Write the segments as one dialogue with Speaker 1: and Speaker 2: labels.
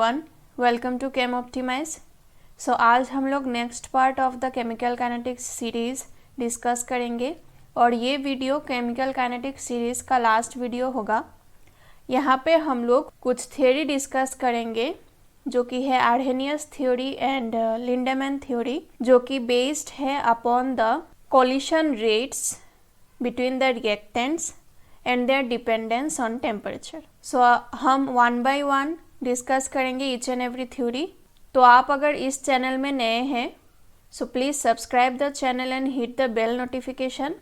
Speaker 1: Everyone, welcome to chem optimize. So आज हम लोग next part of the chemical kinetics series discuss करेंगे और ये वीडियो केमिकल काइनेटिक्स सीरीज़ का लास्ट वीडियो होगा। यहाँ पे हम लोग कुछ थ्योरी डिस्कस करेंगे जो कि है Arrhenius theory and Lindemann theory, जो कि बेस्ड है upon the collision rates between the reactants and their dependence on temperature. So हम वन बाय वन डिस्कस करेंगे ईच एंड एवरी थ्योरी। तो आप अगर इस चैनल में नए हैं so please subscribe the channel and hit the bell notification,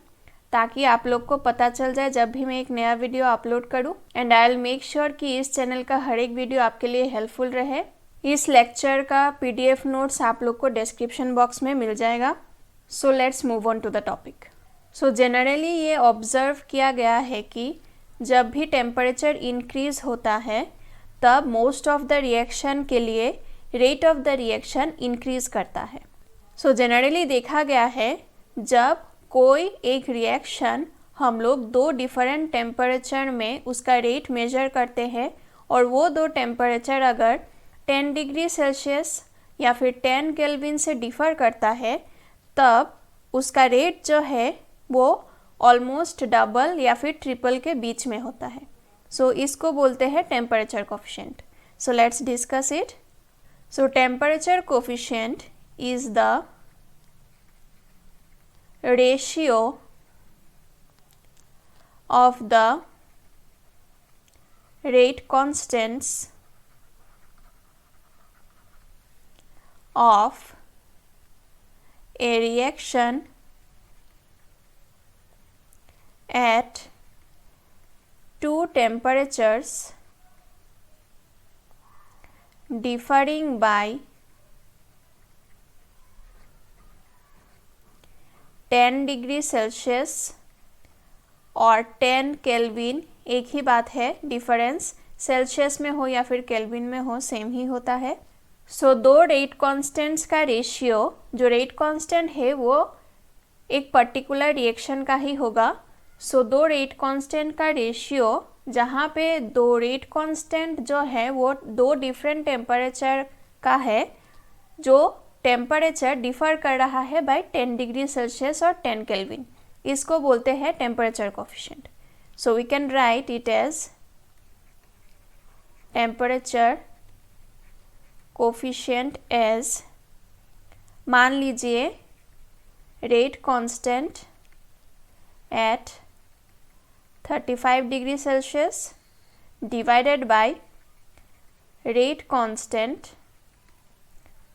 Speaker 1: ताकि आप लोग को पता चल जाए जब भी मैं एक नया वीडियो अपलोड करूं। And I will make sure कि इस चैनल का हर एक वीडियो आपके लिए हेल्पफुल रहे। इस लेक्चर का PDF नोट्स आप लोग को डिस्क्रिप्शन बॉक्स में मिल जाएगा। So let's move on to the topic. So generally ये ऑब्जर्व किया गया है कि जब भी टेम्परेचर इंक्रीज होता है तब मोस्ट ऑफ द रिएक्शन के लिए rate of the reaction increase करता है। सो जनरली देखा गया है जब कोई एक रिएक्शन हम लोग दो डिफरेंट टेम्परेचर में उसका रेट मेजर करते हैं और वो दो टेम्परेचर अगर 10 डिग्री सेल्सियस या फिर 10 केल्विन से डिफ़र करता है तब उसका रेट जो है वो ऑलमोस्ट डबल या फिर ट्रिपल के बीच में होता है। सो इसको बोलते हैं temperature coefficient. So let's discuss it. So temperature coefficient is the ratio of the rate constants of a reaction at two temperatures differing by 10 degree Celsius और 10 केल्विन। एक ही बात है, डिफरेंस सेल्सियस में हो या फिर केल्विन में हो सेम ही होता है। सो दो रेट कांस्टेंट्स का रेशियो, जो रेट कांस्टेंट है वो एक पर्टिकुलर रिएक्शन का ही होगा। सो दो रेट कांस्टेंट का रेशियो जहाँ पे दो रेट कांस्टेंट जो है वो दो डिफरेंट टेम्परेचर का है, जो टेम्परेचर डिफ़र कर रहा है बाय 10 डिग्री सेल्सियस और 10 केल्विन, इसको बोलते हैं temperature coefficient. So we can write it as temperature coefficient as, मान लीजिए rate constant at 35 degree Celsius divided by rate constant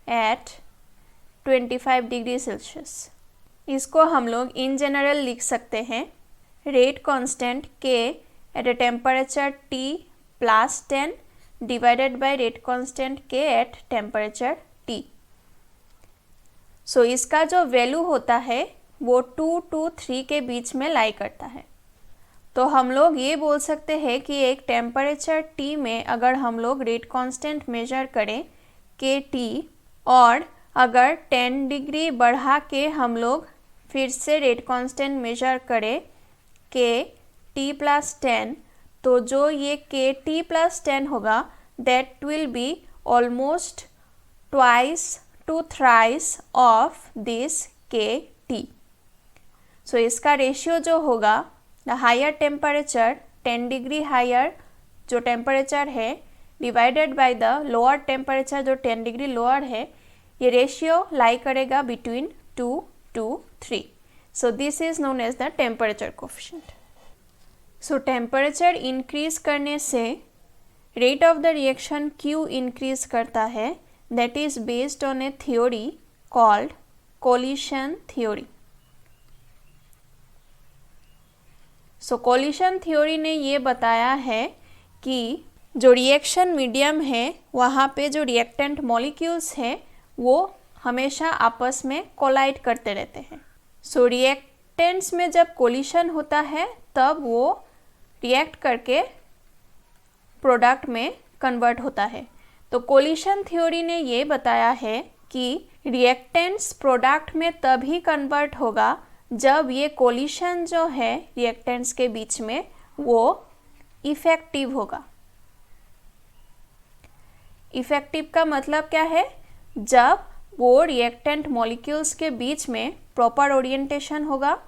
Speaker 1: at 25 degree Celsius. इसको हम लोग इन जनरल लिख सकते हैं rate constant K at a temperature T + 10 divided by rate constant K at temperature T। So इसका जो वैल्यू होता है वो 2 to 3 के बीच में लाई करता है। तो हम लोग ये बोल सकते हैं कि एक टेम्परेचर T में अगर हम लोग रेट कांस्टेंट मेजर करें KT और अगर 10 डिग्री बढ़ा के हम लोग फिर से रेट कांस्टेंट मेजर करें KT + 10, तो जो ये KT + 10 होगा that will be almost twice to thrice of this KT। सो इसका रेशियो जो होगा the higher temperature 10 degree higher जो टेम्परेचर है divided by the lower temperature जो 10 डिग्री लोअर है, ये रेशियो लाई करेगा between 2 to 3। So this is known as the temperature coefficient. So temperature increase करने से rate of the reaction Q increase करता है, that is based on a theory called collision theory. So collision theory ने ये बताया है कि जो रिएक्शन मीडियम है वहाँ पे जो रिएक्टेंट मॉलिक्यूल्स हैं वो हमेशा आपस में कोलाइड करते रहते हैं। सो रिएक्टेंट्स में जब कोलिशन होता है तब वो रिएक्ट करके प्रोडक्ट में कन्वर्ट होता है। तो कोलिशन थ्योरी ने ये बताया है कि रिएक्टेंट्स प्रोडक्ट में तभी कन्वर्ट होगा जब ये कोलिशन जो है रिएक्टेंट्स के बीच में वो इफेक्टिव होगा। इफेक्टिव का मतलब क्या है? जब वो रिएक्टेंट मॉलिक्यूल्स के बीच में प्रॉपर ओरिएंटेशन होगा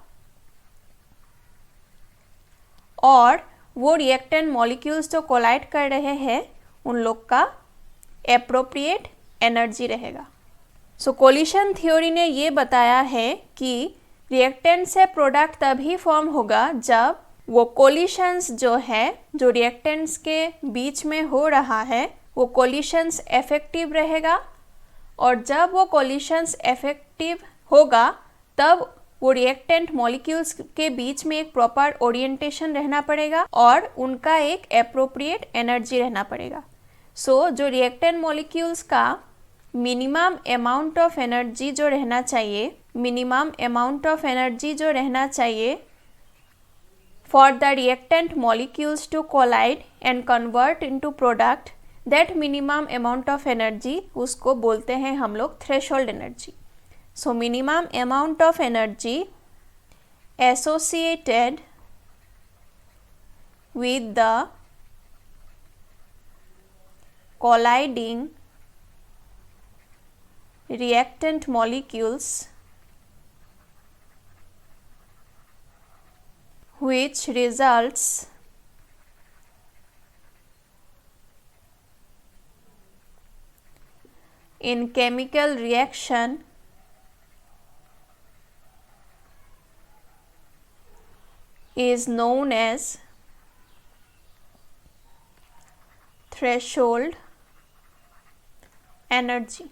Speaker 1: और वो रिएक्टेंट मॉलिक्यूल्स जो कोलाइड कर रहे हैं उन लोग का एप्रोप्रिएट एनर्जी रहेगा। सो कोलिशन थ्योरी ने ये बताया है कि रिएक्टेंट से प्रोडक्ट तभी फॉर्म होगा जब वो कोलिशंस जो है, जो रिएक्टेंट्स के बीच में हो रहा है, वो कोलिशंस इफेक्टिव रहेगा और जब वो कोलिशंस इफेक्टिव होगा तब वो रिएक्टेंट मॉलिक्यूल्स के बीच में एक प्रॉपर ओरिएंटेशन रहना पड़ेगा और उनका एक एप्रोप्रिएट एनर्जी रहना पड़ेगा। सो जो रिएक्टेंट मॉलिक्यूल्स का मिनिमम अमाउंट ऑफ एनर्जी जो रहना चाहिए for the reactant molecules to collide and convert into product, that minimum amount of energy उसको बोलते हैं हम लोग threshold energy. So minimum amount of energy associated with the colliding reactant molecules which results in chemical reaction is known as threshold energy.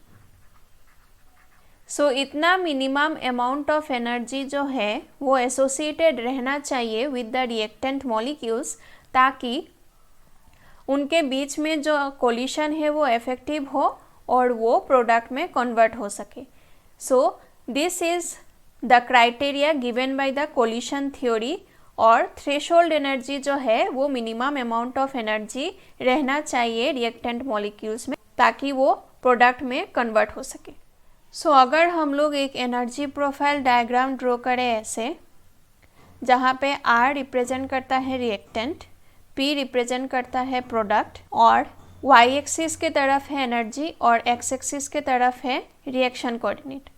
Speaker 1: So इतना minimum amount of energy जो है वो associated रहना चाहिए विद द रिएक्टेंट मॉलिक्यूल्स ताकि उनके बीच में जो कोलिशन है वो इफेक्टिव हो और वो प्रोडक्ट में कन्वर्ट हो सके। So this is the criteria given by the collision theory और थ्रेशोल्ड एनर्जी जो है वो मिनिमम अमाउंट ऑफ एनर्जी रहना चाहिए रिएक्टेंट मॉलिक्यूल्स में ताकि वो प्रोडक्ट में कन्वर्ट हो सके। सो अगर हम लोग एक एनर्जी प्रोफाइल डायग्राम ड्रॉ करें ऐसे, जहाँ पे R रिप्रेजेंट करता है रिएक्टेंट, P रिप्रेजेंट करता है प्रोडक्ट और Y एक्सिस के तरफ है एनर्जी और X एक्सिस के तरफ है रिएक्शन कोऑर्डिनेट।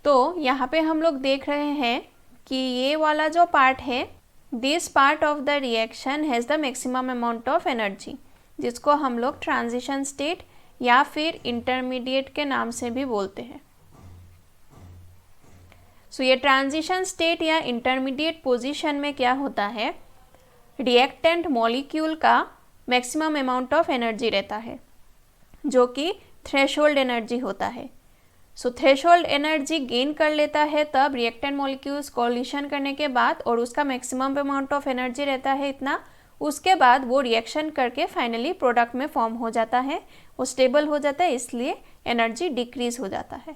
Speaker 1: तो यहाँ पे हम लोग देख रहे हैं कि ये वाला जो पार्ट है, this part of the reaction has the maximum amount of energy, जिसको हम लोग ट्रांजिशन स्टेट या फिर इंटरमीडिएट के नाम से भी बोलते हैं। सो ये ट्रांजिशन स्टेट या इंटरमीडिएट पोजीशन में क्या होता है, रिएक्टेंट मॉलिक्यूल का मैक्सिमम अमाउंट ऑफ एनर्जी रहता है जो कि थ्रेशोल्ड एनर्जी होता है। सो थ्रेशोल्ड एनर्जी गेन कर लेता है तब रिएक्टेंट मॉलिक्यूल्स कोलिशन करने के बाद और उसका मैक्सिमम अमाउंट ऑफ एनर्जी रहता है इतना, उसके बाद वो रिएक्शन करके फाइनली प्रोडक्ट में फॉर्म हो जाता है, वो स्टेबल हो जाता है, इसलिए एनर्जी डिक्रीज हो जाता है।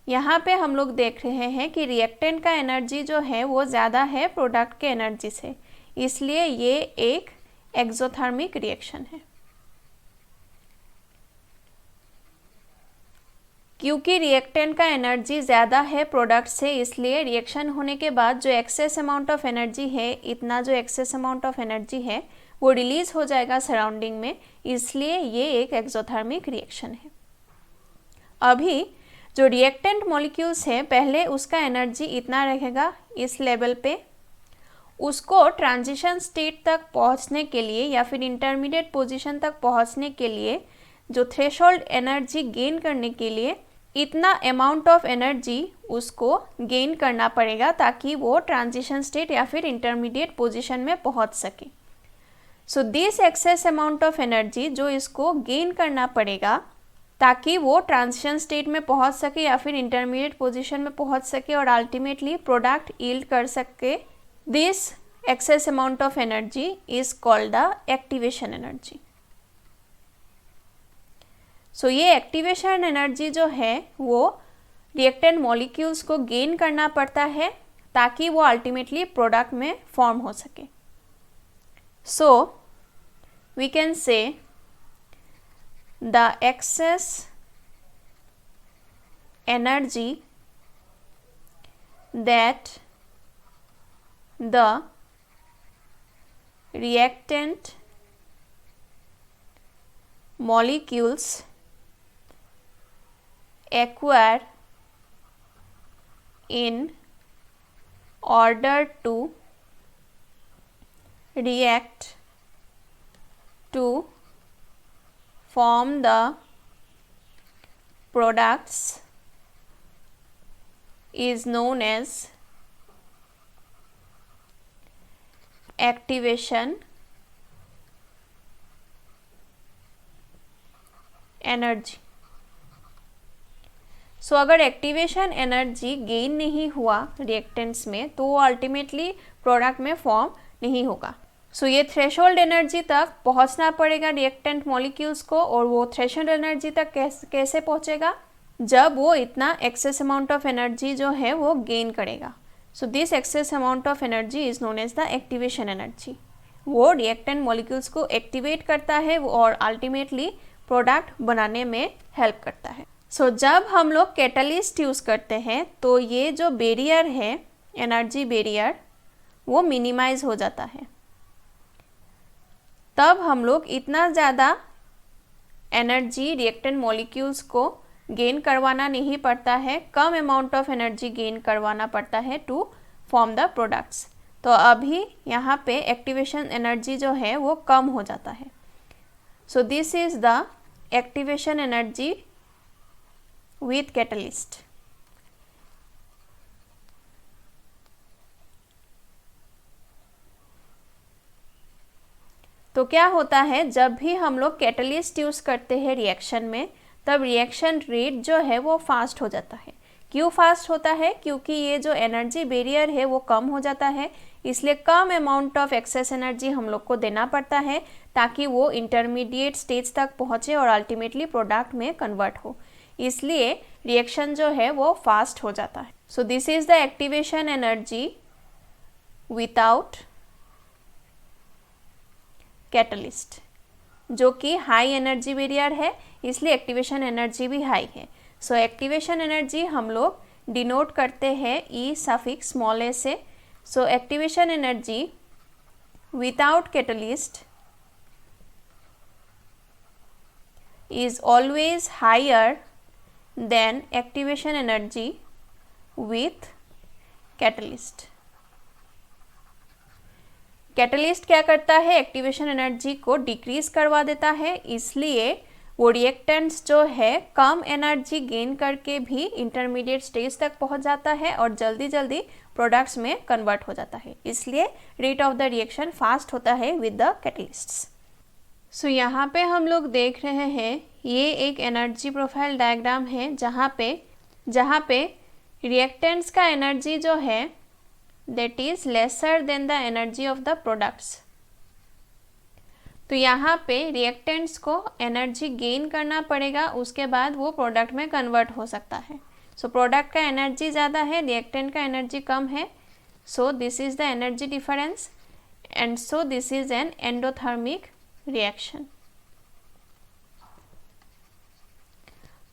Speaker 1: यहाँ पे हम लोग देख रहे हैं कि रिएक्टेंट का एनर्जी जो है वो ज़्यादा है प्रोडक्ट के एनर्जी से, इसलिए ये एक एक्सोथर्मिक रिएक्शन है। क्योंकि रिएक्टेंट का एनर्जी ज़्यादा है प्रोडक्ट से, इसलिए रिएक्शन होने के बाद जो एक्सेस अमाउंट ऑफ एनर्जी है, इतना जो एक्सेस अमाउंट ऑफ एनर्जी है वो रिलीज हो जाएगा सराउंडिंग में, इसलिए ये एक एक्सोथर्मिक रिएक्शन है। अभी जो रिएक्टेंट मॉलिक्यूल्स है, पहले उसका एनर्जी इतना रहेगा इस लेवल पे, उसको ट्रांजिशन स्टेट तक पहुंचने के लिए या फिर इंटरमीडिएट पोजीशन तक पहुंचने के लिए जो थ्रेशोल्ड एनर्जी गेन करने के लिए इतना अमाउंट ऑफ एनर्जी उसको गेन करना पड़ेगा ताकि वो ट्रांजिशन स्टेट या फिर इंटरमीडिएट पोजीशन में पहुंच सके। So this excess amount of energy जो इसको गेन करना पड़ेगा ताकि वो ट्रांजिशन स्टेट में पहुंच सके या फिर इंटरमीडिएट पोजीशन में पहुंच सके और अल्टीमेटली प्रोडक्ट यील्ड कर सके, this excess amount of energy is called the activation energy. So ये एक्टिवेशन एनर्जी जो है वो रिएक्टेंट मॉलिक्यूल्स को गेन करना पड़ता है ताकि वो अल्टीमेटली प्रोडक्ट में फॉर्म हो सके। So we can say the excess energy that the reactant molecules acquire in order to react to form the products is known as activation energy. So अगर एक्टिवेशन एनर्जी गेन नहीं हुआ reactants में तो वो ultimately product में form नहीं होगा। सो ये थ्रेशोल्ड एनर्जी तक पहुंचना पड़ेगा रिएक्टेंट मॉलिक्यूल्स को, और वो थ्रेशोल्ड एनर्जी तक कैसे पहुंचेगा, जब वो इतना एक्सेस अमाउंट ऑफ एनर्जी जो है वो गेन करेगा। So this excess amount of energy is known as the activation energy. वो रिएक्टेंट मॉलिक्यूल्स को एक्टिवेट करता है और अल्टीमेटली प्रोडक्ट बनाने में हेल्प करता है। सो जब हम लोग कैटलिस्ट यूज़ करते हैं तो ये जो बैरियर है, एनर्जी बैरियर, वो मिनिमाइज हो जाता है। तब हम लोग इतना ज़्यादा एनर्जी रिएक्टेंट मॉलिक्यूल्स को गेन करवाना नहीं पड़ता है, कम अमाउंट ऑफ एनर्जी गेन करवाना पड़ता है टू फॉर्म द प्रोडक्ट्स। तो अभी यहाँ पे एक्टिवेशन एनर्जी जो है वो कम हो जाता है। So this is the activation energy with catalyst. तो क्या होता है, जब भी हम लोग कैटलिस्ट यूज़ करते हैं रिएक्शन में, तब रिएक्शन रेट जो है वो फास्ट हो जाता है। क्यों फास्ट होता है? क्योंकि ये जो एनर्जी बैरियर है वो कम हो जाता है, इसलिए कम अमाउंट ऑफ एक्सेस एनर्जी हम लोग को देना पड़ता है ताकि वो इंटरमीडिएट स्टेज तक पहुँचे और अल्टीमेटली प्रोडक्ट में कन्वर्ट हो। इसलिए रिएक्शन जो है वो फास्ट हो जाता है। So this is the activation energy without catalyst, जो कि हाई एनर्जी बैरियर है, इसलिए एक्टिवेशन एनर्जी भी हाई है। सो एक्टिवेशन एनर्जी हम लोग डिनोट करते हैं ई सफिक्स स्मॉल ए से। So activation energy without catalyst is always higher than activation energy with catalyst. Catalyst क्या करता है, एक्टिवेशन एनर्जी को डिक्रीज करवा देता है, इसलिए वो रिएक्टेंट्स जो है कम एनर्जी गेन करके भी इंटरमीडिएट स्टेज तक पहुंच जाता है और जल्दी जल्दी प्रोडक्ट्स में कन्वर्ट हो जाता है। इसलिए rate of the reaction fast होता है विद द कैटलिस्ट्स। सो यहाँ पे हम लोग देख रहे हैं, ये एक एनर्जी प्रोफाइल डायग्राम है जहाँ पे रिएक्टेंट्स का एनर्जी जो है that is lesser than the energy of the products. तो यहाँ पे रिएक्टेंट्स को एनर्जी गेन करना पड़ेगा, उसके बाद वो प्रोडक्ट में कन्वर्ट हो सकता है। सो प्रोडक्ट का एनर्जी ज़्यादा है, रिएक्टेंट का एनर्जी कम है, so this is the energy difference and so this is an endothermic reaction.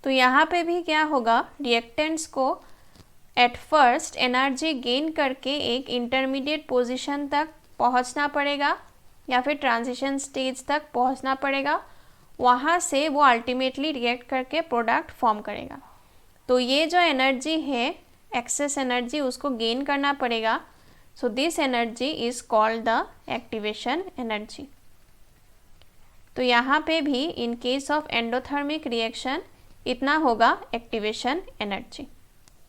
Speaker 1: तो यहाँ पे भी क्या होगा, रिएक्टेंट्स को एट फर्स्ट एनर्जी गेन करके एक इंटरमीडिएट पोजीशन तक पहुँचना पड़ेगा या फिर ट्रांजिशन स्टेज तक पहुँचना पड़ेगा, वहाँ से वो अल्टीमेटली रिएक्ट करके प्रोडक्ट फॉर्म करेगा। तो ये जो एनर्जी है एक्सेस एनर्जी, उसको गेन करना पड़ेगा। So this energy is called the activation energy. तो यहाँ पे भी in case of endothermic reaction इतना होगा एक्टिवेशन एनर्जी।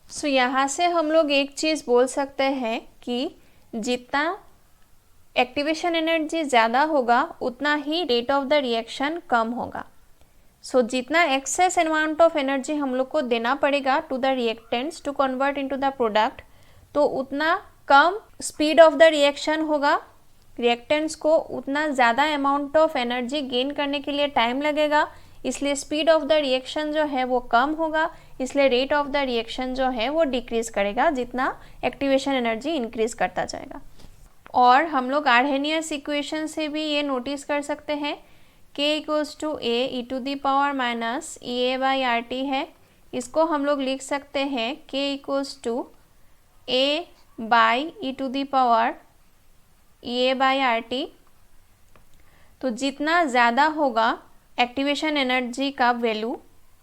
Speaker 1: सो यहाँ से हम लोग एक चीज़ बोल सकते हैं कि जितना एक्टिवेशन एनर्जी ज़्यादा होगा उतना ही रेट ऑफ द रिएक्शन कम होगा। सो जितना एक्सेस अमाउंट ऑफ एनर्जी हम लोग को देना पड़ेगा to the reactants to convert into the product, तो उतना कम स्पीड ऑफ द रिएक्शन होगा। रिएक्टेंट्स को उतना ज़्यादा अमाउंट ऑफ एनर्जी गेन करने के लिए टाइम लगेगा, इसलिए स्पीड ऑफ द रिएक्शन जो है वो कम होगा, इसलिए रेट ऑफ द रिएक्शन जो है वो डिक्रीज करेगा जितना एक्टिवेशन एनर्जी इंक्रीज करता जाएगा। और हम लोग आर्हेनियस इक्वेशन से भी ये नोटिस कर सकते हैं, k equals to A E to the power minus E A by R T है। इसको हम लोग लिख सकते हैं k equals to A by E to the power E A by R T. तो जितना ज़्यादा होगा एक्टिवेशन एनर्जी का वैल्यू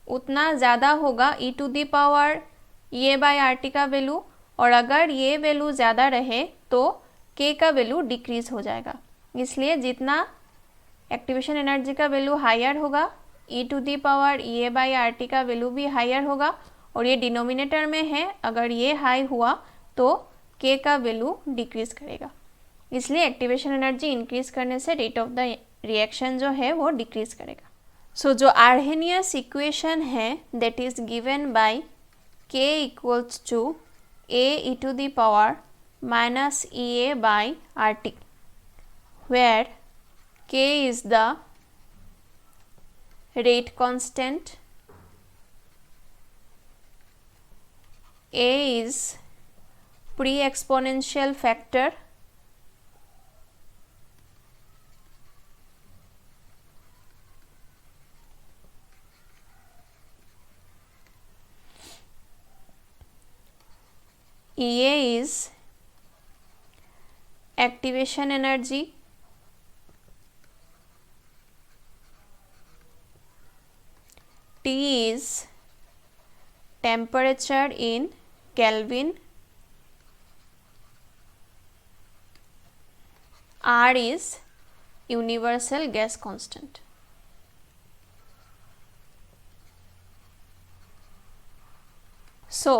Speaker 1: उतना ज़्यादा होगा e टू दी पावर ये बाय आर टी का वैल्यू, और अगर ये वैल्यू ज़्यादा रहे तो k का वैल्यू डिक्रीज हो जाएगा। इसलिए जितना एक्टिवेशन एनर्जी का वैल्यू हायर होगा e टू दी पावर ये बाय आर टी का वैल्यू भी हायर होगा, और ये डिनोमिनेटर में है, अगर ये हाई हुआ तो k का वैल्यू डिक्रीज करेगा। इसलिए एक्टिवेशन एनर्जी इंक्रीज करने से रेट ऑफ द रिएक्शन जो है वो डिक्रीज करेगा। सो जो आर्हेनियस इक्वेशन है that is given by k equals to a e to the power minus EA by RT, where k is the rate constant, A is pre-exponential factor, EA is activation energy, T is temperature in Kelvin, R is universal gas constant. So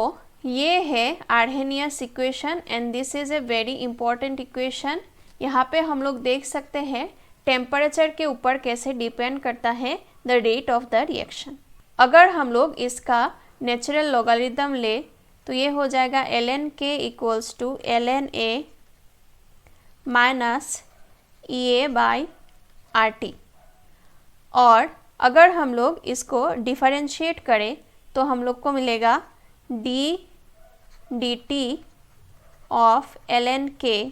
Speaker 1: ये है Arrhenius equation and this is a very important equation. यहाँ पे हम लोग देख सकते हैं temperature के ऊपर कैसे डिपेंड करता है the rate of the reaction. अगर हम लोग इसका नेचुरल लॉगरिथम ले तो ये हो जाएगा ln k equals to ln a minus EA by RT, और अगर हम लोग इसको डिफरेंशिएट करें तो हम लोग को मिलेगा dt ऑफ ln k,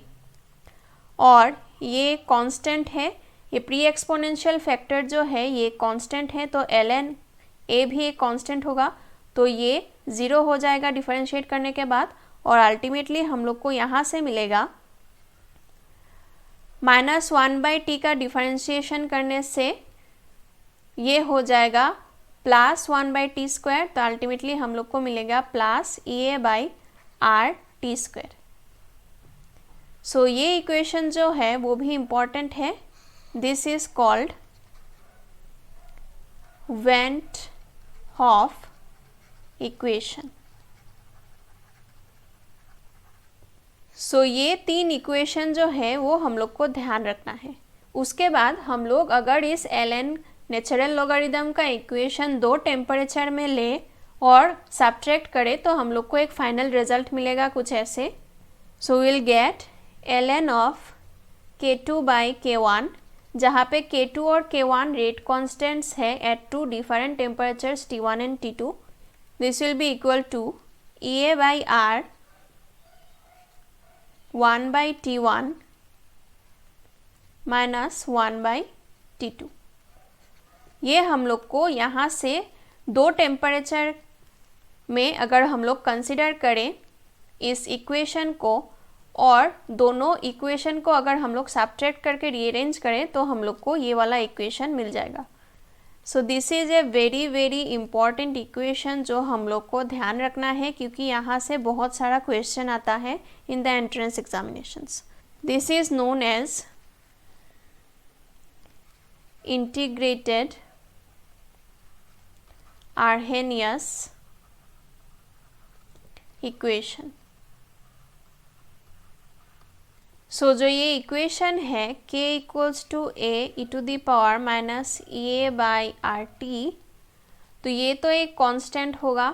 Speaker 1: और ये कांस्टेंट है, ये प्री एक्सपोनेंशियल फैक्टर जो है ये कांस्टेंट है, तो ln a भी एक कांस्टेंट होगा, तो ये 0 हो जाएगा डिफरेंशिएट करने के बाद, और अल्टीमेटली हम लोग को यहाँ से मिलेगा -1/t का डिफरेंशिएशन करने से ये हो जाएगा +1/t स्क्वायर, तो अल्टीमेटली हम लोग को मिलेगा प्लस EA/RT²। सो ये इक्वेशन जो है वो भी इम्पॉर्टेंट है। This is called van't Hoff equation. So ये 3 इक्वेशन जो है वो हम लोग को ध्यान रखना है। उसके बाद हम लोग अगर इस ln नेचुरल लॉगरिथम का इक्वेशन 2 टेम्परेचर में ले और सब्ट्रैक्ट करें तो हम लोग को एक फाइनल रिजल्ट मिलेगा कुछ ऐसे। So will get ln of k2/k1, जहाँ पे k2 और k1 रेट कॉन्स्टेंट्स है at 2 different temperatures T1 and T2। This will be equal to EA/R 1/T1 minus 1/T2। ये हम लोग को यहाँ से 2 टेम्परेचर में अगर हम लोग कंसिडर करें इस इक्वेशन को, और दोनों इक्वेशन को अगर हम लोग सब्ट्रैक्ट करके रीअरेंज करें तो हम लोग को ये वाला इक्वेशन मिल जाएगा। So this is a very very important equation जो हम लोग को ध्यान रखना है, क्योंकि यहाँ से बहुत सारा क्वेश्चन आता है in the entrance examinations. This is known as integrated Arrhenius equation. So जो ये इक्वेशन है k equals to a e to the power minus EA/RT, तो ये तो एक कांस्टेंट होगा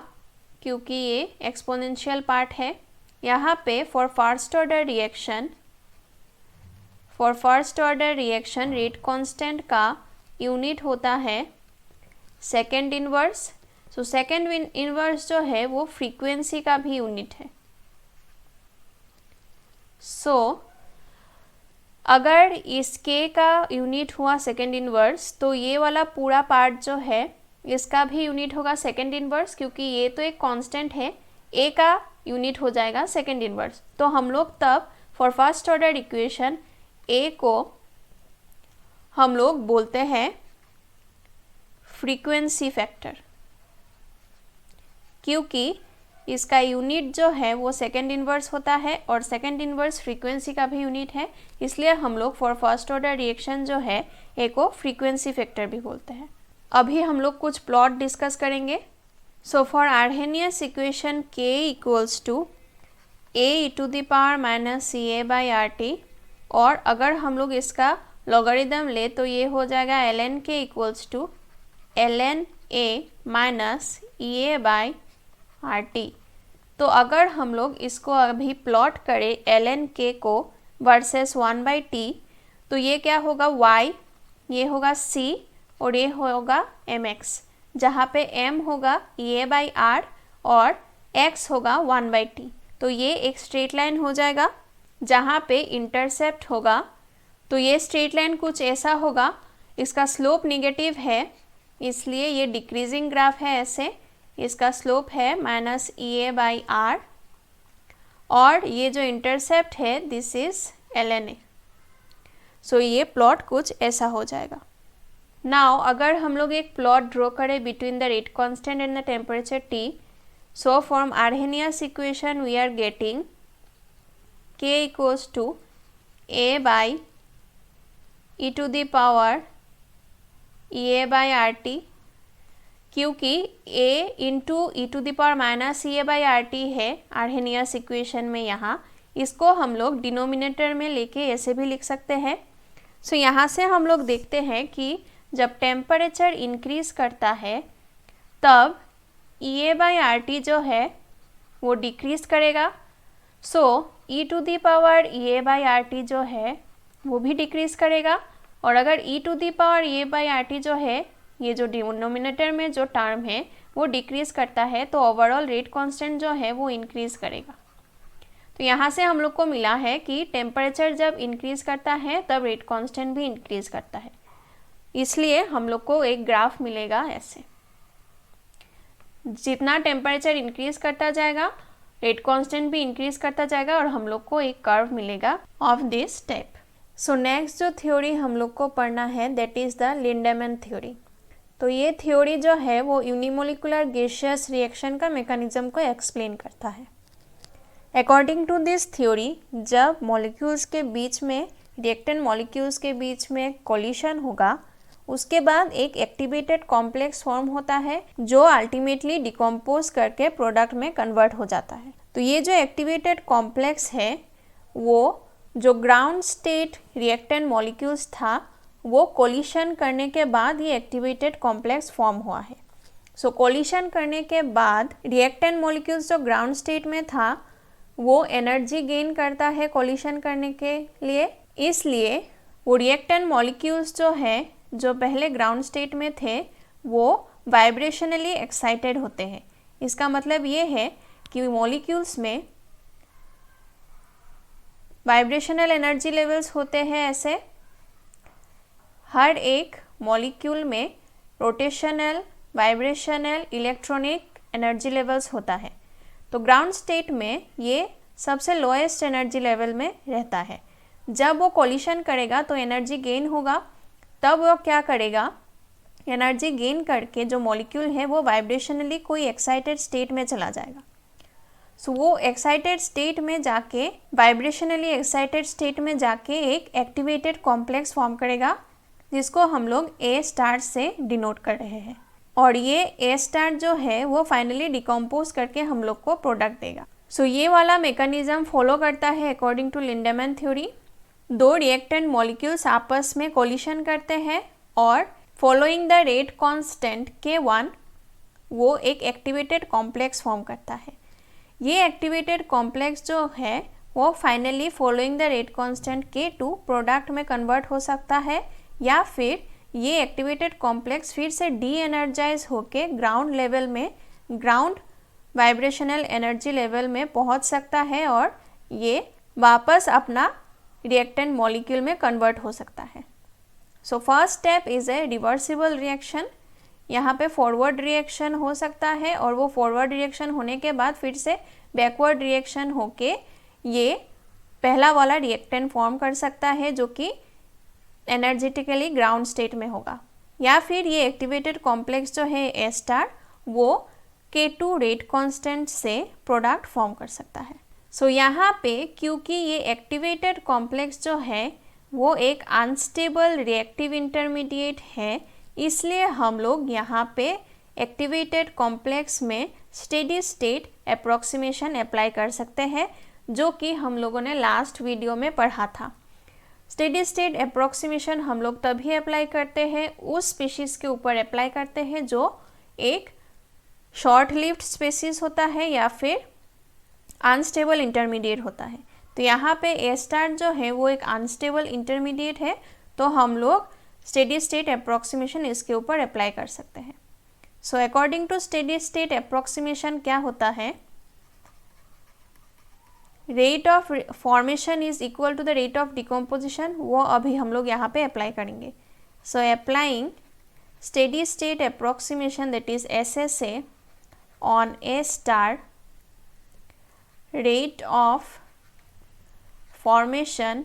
Speaker 1: क्योंकि ये एक्सपोनेंशियल पार्ट है। यहाँ पे for first order reaction rate constant का यूनिट होता है second inverse. So second inverse जो है वो फ्रीक्वेंसी का भी यूनिट है। सो अगर इस k का यूनिट हुआ सेकेंड इनवर्स, तो ये वाला पूरा पार्ट जो है इसका भी यूनिट होगा सेकेंड इनवर्स, क्योंकि ये तो एक कांस्टेंट है, a का यूनिट हो जाएगा सेकेंड इनवर्स। तो हम लोग तब for first order equation a को हम लोग बोलते हैं फ्रीक्वेंसी फैक्टर, क्योंकि इसका यूनिट जो है वो सेकेंड इन्वर्स होता है और सेकेंड इन्वर्स फ्रीक्वेंसी का भी यूनिट है, इसलिए हम लोग फॉर फर्स्ट ऑर्डर रिएक्शन जो है ए को फ्रीक्वेंसी फैक्टर भी बोलते हैं। अभी हम लोग कुछ प्लॉट डिस्कस करेंगे। So for Arrhenius equation k equals to a e⁻ CA/RT, और अगर हम लोग इसका लॉगरिदम ले तो ये हो जाएगा ln k equals to ln a -EA/RT। तो अगर हम लोग इसको अभी प्लॉट करें ln k को वर्सेस 1/t, तो ये क्या होगा y, ये होगा c और ये होगा mx, जहाँ पे m होगा EA/R और x होगा 1/t। तो ये एक स्ट्रेट लाइन हो जाएगा जहाँ पे इंटरसेप्ट होगा, तो ये स्ट्रेट लाइन कुछ ऐसा होगा, इसका स्लोप निगेटिव है इसलिए ये डिक्रीजिंग ग्राफ है ऐसे, इसका स्लोप है -EA/R और ये जो इंटरसेप्ट है दिस इज ln a। सो ये प्लॉट कुछ ऐसा हो जाएगा। नाउ अगर हम लोग एक प्लॉट ड्रॉ करें between the rate constant and the temperature T, so from Arrhenius equation we are getting k equals to a/e⁻EA/RT, क्योंकि a इंटू e⁻EA/RT है आर्हेनियस इक्वेशन में, यहाँ इसको हम लोग डिनोमिनेटर में लेके ऐसे भी लिख सकते हैं। सो यहाँ से हम लोग देखते हैं कि जब टेम्परेचर इंक्रीज करता है तब EA/RT जो है वो डिक्रीज करेगा, सो e⁻EA/RT जो है वो भी डिक्रीज करेगा, और अगर e⁻EA/RT जो है ये जो डिनोमिनेटर में जो टर्म है वो डिक्रीज करता है तो ओवरऑल रेट कांस्टेंट जो है वो इंक्रीज करेगा। तो यहाँ से हम लोग को मिला है कि टेम्परेचर जब इंक्रीज करता है तब रेट कांस्टेंट भी इंक्रीज करता है, इसलिए हम लोग को एक ग्राफ मिलेगा ऐसे, जितना टेम्परेचर इंक्रीज करता जाएगा रेट कांस्टेंट भी इंक्रीज करता जाएगा और हम लोग को एक कर्व मिलेगा of this type. So next जो थ्योरी हम लोग को पढ़ना है दैट इज द लिंडेमैन थ्योरी। तो ये थ्योरी जो है वो यूनिमोलिकुलर गैसियस रिएक्शन का मैकेनिज्म को एक्सप्लेन करता है। अकॉर्डिंग टू दिस थ्योरी, जब मॉलिक्यूल्स के बीच में, रिएक्टेंट मॉलिक्यूल्स के बीच में कोलिशन होगा, उसके बाद एक एक्टिवेटेड कॉम्प्लेक्स फॉर्म होता है जो अल्टीमेटली डिकम्पोज करके प्रोडक्ट में कन्वर्ट हो जाता है। तो ये जो एक्टिवेटेड कॉम्प्लेक्स है वो जो ग्राउंड स्टेट रिएक्टेंट मॉलिक्यूल्स था वो कोलिशन करने के बाद ये एक्टिवेटेड कॉम्प्लेक्स फॉर्म हुआ है। सो कोलिशन करने के बाद रिएक्टेंट मॉलिक्यूल्स जो ग्राउंड स्टेट में था वो एनर्जी गेन करता है कोलिशन करने के लिए, इसलिए वो रिएक्टेंट मॉलिक्यूल्स जो है जो पहले ग्राउंड स्टेट में थे वो वाइब्रेशनली एक्साइटेड होते हैं। इसका मतलब ये है कि मॉलिक्यूल्स में वाइब्रेशनल एनर्जी लेवल्स होते हैं ऐसे, हर एक मॉलिक्यूल में rotational, vibrational, electronic energy levels होता है। तो ग्राउंड स्टेट में ये सबसे लोएस्ट एनर्जी लेवल में रहता है। जब वो कोलिशन करेगा तो एनर्जी गेन होगा, तब वो क्या करेगा, एनर्जी गेन करके जो मॉलिक्यूल है वो वाइब्रेशनली कोई एक्साइटेड स्टेट में चला जाएगा। सो वो एक्साइटेड स्टेट में जाके, वाइब्रेशनली एक्साइटेड स्टेट में जाके एक एक्टिवेटेड कॉम्प्लेक्स फॉर्म करेगा जिसको हम लोग A स्टार से डिनोट कर रहे हैं, और ये A स्टार जो है वो फाइनली डिकम्पोज करके हम लोग को प्रोडक्ट देगा। सो ये वाला मैकेनिज्म फॉलो करता है अकॉर्डिंग टू लिंडेमैन थ्योरी। दो रिएक्टेंट मॉलिक्यूल्स आपस में कोलिशन करते हैं और following the rate constant K1 वो एक एक्टिवेटेड कॉम्प्लेक्स फॉर्म करता है। ये एक्टिवेटेड कॉम्प्लेक्स जो है वो finally following the rate constant K2 product में कन्वर्ट हो सकता है, या फिर ये एक्टिवेटेड कॉम्प्लेक्स फिर से डी एनर्जाइज होके ग्राउंड लेवल में, ग्राउंड वाइब्रेशनल एनर्जी लेवल में पहुंच सकता है और ये वापस अपना रिएक्टेंट मॉलिक्यूल में कन्वर्ट हो सकता है। So first step is a reversible reaction. यहाँ पे फॉरवर्ड रिएक्शन हो सकता है और वो फॉरवर्ड रिएक्शन होने के बाद फिर से बैकवर्ड रिएक्शन होके ये पहला वाला रिएक्टेंट फॉर्म कर सकता है जो कि एनर्जेटिकली ग्राउंड स्टेट में होगा। या फिर ये एक्टिवेटेड कॉम्प्लेक्स जो है ए स्टार वो K2 रेट कांस्टेंट से प्रोडक्ट फॉर्म कर सकता है। सो यहाँ पे क्योंकि ये एक्टिवेटेड कॉम्प्लेक्स जो है वो एक अनस्टेबल रिएक्टिव इंटरमीडिएट है, इसलिए हम लोग यहाँ पे एक्टिवेटेड कॉम्प्लेक्स में स्टेडी स्टेट अप्रॉक्सीमेशन अप्लाई कर सकते हैं, जो कि हम लोगों ने लास्ट वीडियो में पढ़ा था। स्टेडी स्टेट अप्रॉक्सीमेशन हम लोग तभी अप्लाई करते हैं, उस स्पीशीज़ के ऊपर अप्लाई करते हैं जो एक शॉर्ट लिव्ड स्पीशीज़ होता है या फिर अनस्टेबल इंटरमीडिएट होता है। तो यहाँ पे ए स्टार जो है वो एक अनस्टेबल इंटरमीडिएट है, तो हम लोग स्टेडी स्टेट अप्रॉक्सीमेशन इसके ऊपर अप्लाई कर सकते हैं। So according to steady state approximation क्या होता है, rate of formation is equal to the rate of decomposition, वो अभी हम लोग यहाँ पे अप्लाई करेंगे। So applying steady state approximation that is SSA on A star, rate of formation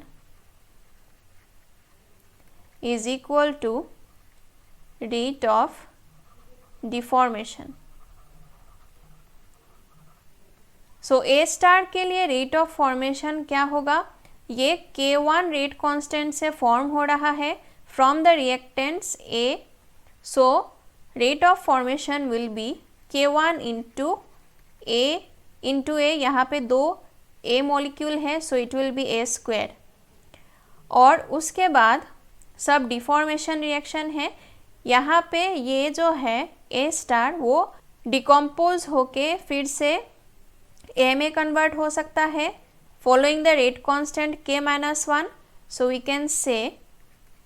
Speaker 1: is equal to rate of deformation. So A star के लिए rate of formation क्या होगा, ये K1 रेट कांस्टेंट से फॉर्म हो रहा है from the reactants A, so rate of formation will be K1 into A, यहाँ पे 2 A मॉलिक्यूल है, so it will be A square. और उसके बाद सब डिफॉर्मेशन रिएक्शन है, यहाँ पे ये जो है A स्टार वो डिकम्पोज होके फिर से A में कन्वर्ट हो सकता है following the rate constant K-1, so we can say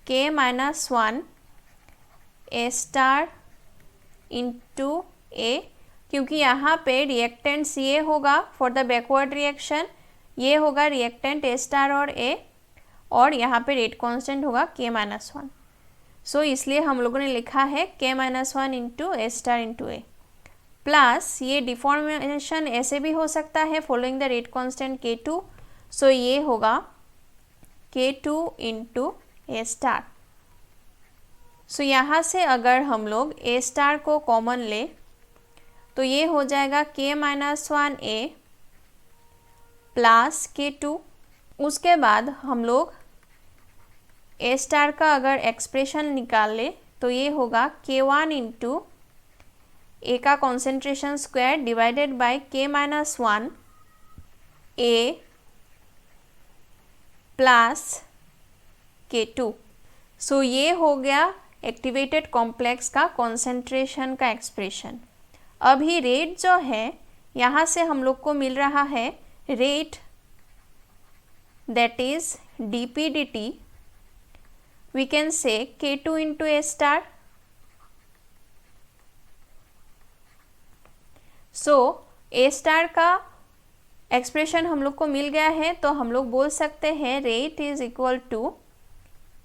Speaker 1: K-1 A star into A, क्योंकि यहाँ पे रिएक्टेंट्स ये होगा फॉर द बैकवर्ड रिएक्शन, ये होगा रिएक्टेंट ए स्टार और ए, और यहाँ पे रेट कांस्टेंट होगा K-1। सो इसलिए हम लोगों ने लिखा है K-1 into A star into A, plus ये डिफॉर्मेशन ऐसे भी हो सकता है following the rate constant K2, सो ये होगा K2 इंटू ए स्टार। सो यहाँ से अगर हम लोग ए स्टार को कॉमन ले तो ये हो जाएगा K-1A प्लस K2। उसके बाद हम लोग ए स्टार का अगर एक्सप्रेशन निकाल ले तो ये होगा K1 इंटू ए का concentration square divided by K-1 A plus K2। सो ये हो गया एक्टिवेटेड कॉम्प्लेक्स का कॉन्सेंट्रेशन का एक्सप्रेशन। अभी रेट जो है यहाँ से हम लोग को मिल रहा है rate that is dP/dt, we can say K2 into A star. So A star का एक्सप्रेशन हम लोग को मिल गया है, तो हम लोग बोल सकते हैं rate is equal to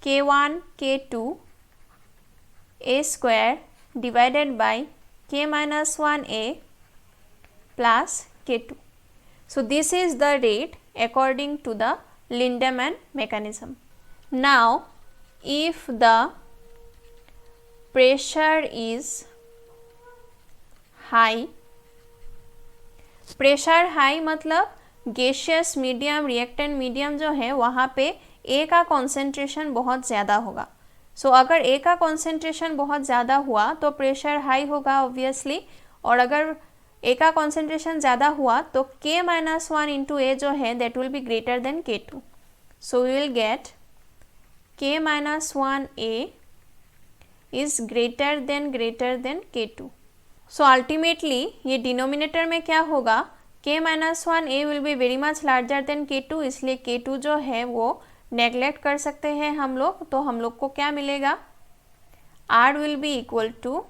Speaker 1: K1 K2 A square divided by K-1A plus K2. So this is the rate according to the Lindemann mechanism. Now if the pressure is high, pressure high मतलब gaseous medium reactant medium जो है वहाँ पे A का concentration बहुत ज़्यादा होगा। सो अगर A का कॉन्सेंट्रेशन बहुत ज़्यादा हुआ तो प्रेशर हाई होगा ऑब्वियसली, और अगर A का कॉन्सेंट्रेशन ज़्यादा हुआ तो K-1 इंटू A जो है that will be greater than K2, so we will get K-1A is greater than K2। So ultimately ये डिनोमिनेटर में क्या होगा, K-1A will be very much larger than K2, इसलिए K2 जो है वो नेगलेक्ट कर सकते हैं हम लोग। तो हम लोग को क्या मिलेगा, R will be equal to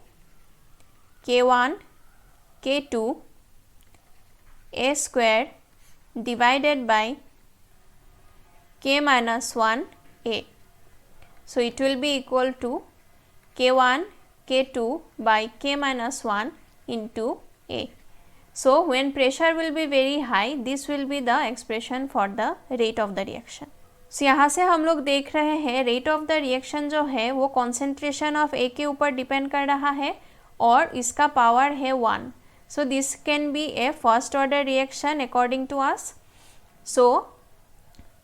Speaker 1: K1 K2 A square divided by K-1 A, so it will be equal to K1 K2 by K-1 into A. So when pressure will be very high, this will be the expression for the rate of the reaction. सो यहाँ से हम लोग देख रहे हैं rate of the reaction जो है वो कॉन्सेंट्रेशन ऑफ ए के ऊपर डिपेंड कर रहा है और इसका पावर है 1. So this can be a first order reaction according to us. So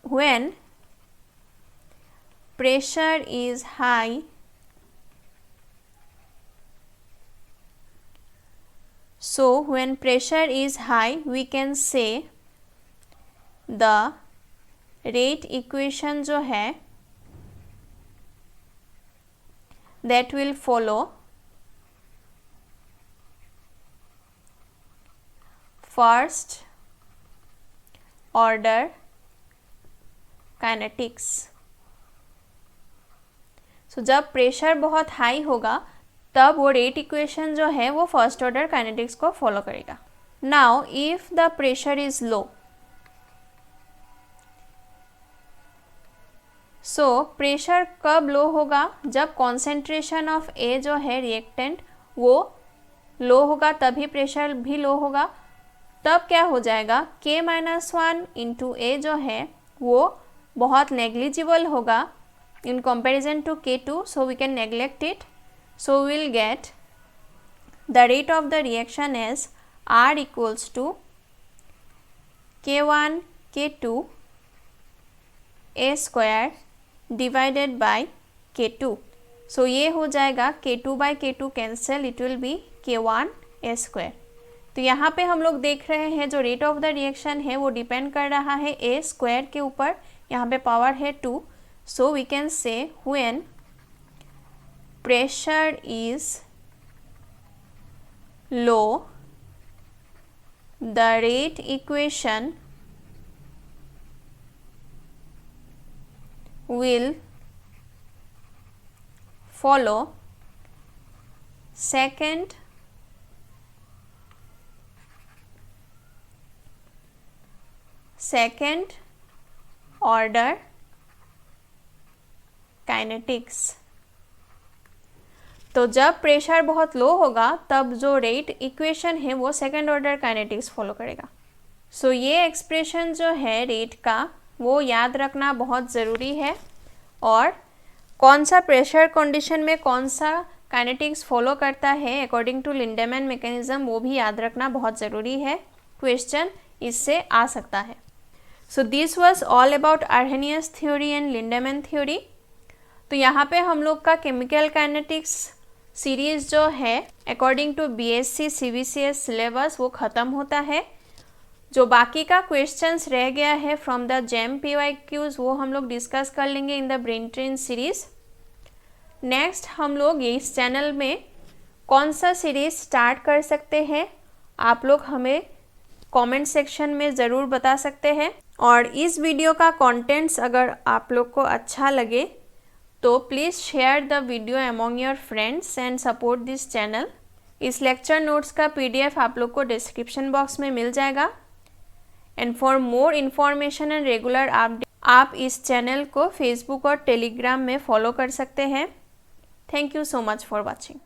Speaker 1: when pressure is high, so when pressure is high we can say the rate equation जो है that will follow first order kinetics. so जब pressure बहुत high होगा तब वो rate equation जो है वो फर्स्ट ऑर्डर काइनेटिक्स को फॉलो करेगा. Now if the pressure is low, so pressure कब लो होगा? जब कॉन्सेंट्रेशन ऑफ ए जो है रिएक्टेंट वो लो होगा तभी प्रेशर भी लो होगा. तब क्या हो जाएगा, K-1 इंटू ए जो है वो बहुत नेग्लिजिबल होगा in comparison to K2, so we can neglect it. So we will get the rate of the reaction as R equals to K1 K2 A square divided by K2. So ये हो जाएगा K2 by K2 cancel, it will be K1 A square. तो यहाँ पे हम लोग देख रहे हैं जो रेट ऑफ द रिएक्शन है वो डिपेंड कर रहा है A स्क्वायर के ऊपर. यहाँ पे पावर है 2. So we can say when pressure is low, the rate equation will follow second order kinetics. तो जब प्रेशर बहुत लो होगा तब जो रेट इक्वेशन है वो सेकंड ऑर्डर काइनेटिक्स फॉलो करेगा. सो ये एक्सप्रेशन जो है रेट का वो याद रखना बहुत ज़रूरी है और कौन सा प्रेशर कंडीशन में कौन सा काइनेटिक्स फॉलो करता है अकॉर्डिंग टू लिंडेमैन मैकेनिज्म वो भी याद रखना बहुत ज़रूरी है. क्वेश्चन इससे आ सकता है. So this was all about Arrhenius theory and Lindemann theory. तो यहाँ पे हम लोग का केमिकल काइनेटिक्स सीरीज़ जो है according to BSc CBCS syllabus वो ख़त्म होता है. जो बाकी का क्वेश्चंस रह गया है फ्रॉम द जेम PYQs वो हम लोग डिस्कस कर लेंगे in the brain train series. Next हम लोग इस चैनल में कौन सा सीरीज़ स्टार्ट कर सकते हैं आप लोग हमें कमेंट सेक्शन में ज़रूर बता सकते हैं. और इस वीडियो का कंटेंट्स अगर आप लोग को अच्छा लगे तो please share the video among your friends and support this channel. इस लेक्चर नोट्स का PDF आप लोग को डिस्क्रिप्शन बॉक्स में मिल जाएगा. And for more information and regular update आप इस चैनल को फेसबुक और टेलीग्राम में फॉलो कर सकते हैं. Thank you so much for watching.